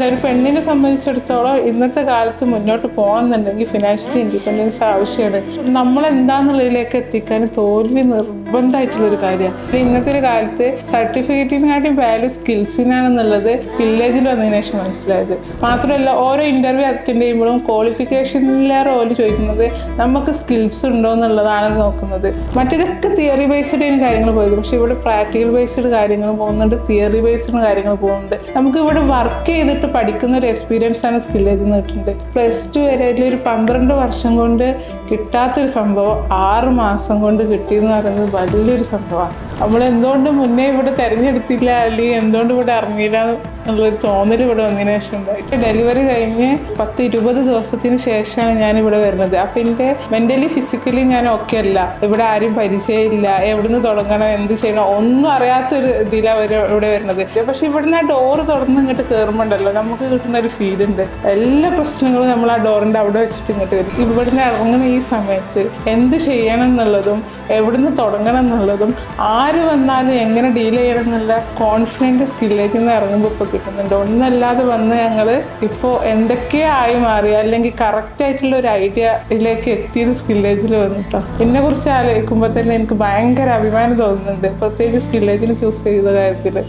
ഒരു പെണ്ണിനെ സംബന്ധിച്ചിടത്തോളം ഇന്നത്തെ കാലത്ത് മുന്നോട്ട് പോകണമെന്നുണ്ടെങ്കിൽ ഫിനാൻഷ്യലി ഇൻഡിപെൻഡൻസ് ആവശ്യമാണ്. നമ്മളെന്താന്നുള്ളതിലേക്ക് എത്തിക്കാൻ തോൽവി നിർബന്ധമായിട്ടുള്ളൊരു കാര്യമാണ്. ഇന്നത്തെ ഒരു കാലത്ത് സർട്ടിഫിക്കറ്റിനെക്കാട്ടി വാല്യൂ സ്കിൽസിനാണെന്നുള്ളത് സ്കില്ലേജിൽ വന്നതിന് ശേഷം മനസ്സിലായത്. മാത്രമല്ല ഓരോ ഇൻ്റർവ്യൂ അറ്റൻഡ് ചെയ്യുമ്പോഴും ക്വാളിഫിക്കേഷനിലേറെ ഓല് ചോദിക്കുന്നത് നമുക്ക് സ്കിൽസ് ഉണ്ടോ എന്നുള്ളതാണ് നോക്കുന്നത്. മറ്റേതൊക്കെ തിയറി ബേസ്ഡ് ആയ കാര്യങ്ങൾ പോയത്, പക്ഷെ ഇവിടെ പ്രാക്ടിക്കൽ ബേസ്ഡ് കാര്യങ്ങൾ പോകുന്നുണ്ട്, തിയറി ബേസ്ഡ് കാര്യങ്ങൾ പോകുന്നുണ്ട്. നമുക്ക് ഇവിടെ വർക്ക് ചെയ്തിട്ട് പഠിക്കുന്ന ഒരു എക്സ്പീരിയൻസ് ആണ് സ്കില്ലേജിൽ നിന്ന് കിട്ടുന്നത്. +2 വരെ ഒരു 12 വർഷം കൊണ്ട് കിട്ടാത്തൊരു സംഭവം 6 മാസം കൊണ്ട് കിട്ടിയെന്ന് പറയുന്നത് വലിയൊരു സംഭവമാണ്. നമ്മൾ എന്തുകൊണ്ട് മുന്നേ ഇവിടെ തിരഞ്ഞെടുത്തില്ല, അല്ലെങ്കിൽ എന്തുകൊണ്ട് ഇവിടെ അറിഞ്ഞില്ല എന്നുള്ളൊരു തോന്നൽ ഇവിടെ വന്നതിന് ശേഷം ഉണ്ടായി. ഡെലിവറി കഴിഞ്ഞ് 10-20 ദിവസത്തിന് ശേഷമാണ് ഞാനിവിടെ വരുന്നത്. അപ്പം എൻ്റെ മെൻ്റലി ഫിസിക്കലി ഞാൻ ഓക്കെ അല്ല. ഇവിടെ ആരും പരിചയമില്ല, എവിടുന്ന് തുടങ്ങണം, എന്ത് ചെയ്യണം ഒന്നും അറിയാത്തൊരു ഇതിലാണ് ഇവിടെ വരുന്നത്. പക്ഷെ ഇവിടുന്ന് ആ ഡോറ് തുറന്ന് ഇങ്ങോട്ട് കയറുമ്പോണ്ടല്ലോ നമുക്ക് കിട്ടുന്ന ഒരു ഫീൽ ഉണ്ട്. എല്ലാ പ്രശ്നങ്ങളും നമ്മൾ ആ ഡോറിൻ്റെ അവിടെ വെച്ചിട്ട് ഇങ്ങോട്ട് വരും. ഇവിടുന്ന് ഇറങ്ങുന്ന ഈ സമയത്ത് എന്ത് ചെയ്യണം എന്നുള്ളതും എവിടുന്ന് തുടങ്ങണം എന്നുള്ളതും ആര് വന്നാലും എങ്ങനെ ഡീൽ ചെയ്യണം എന്നുള്ള കോൺഫിഡൻറ്റ് സ്കില്ലേജിൽ നിന്ന് ഇറങ്ങുമ്പോൾ ഇപ്പോൾ കിട്ടുന്നുണ്ട്. ഒന്നല്ലാതെ വന്ന് ഞങ്ങൾ ഇപ്പോൾ എന്തൊക്കെയായി മാറി, അല്ലെങ്കിൽ കറക്റ്റായിട്ടുള്ള ഒരു ഐഡിയയിലേക്ക് എത്തിയത് സ്കില്ലേജിൽ വന്നിട്ടോ. ഇതിനെക്കുറിച്ച് ആലോചിക്കുമ്പോൾ തന്നെ എനിക്ക് ഭയങ്കര അഭിമാനം തോന്നുന്നുണ്ട്, പ്രത്യേകിച്ച് സ്കില്ലേജിൽ ചൂസ് ചെയ്ത കാര്യത്തിൽ.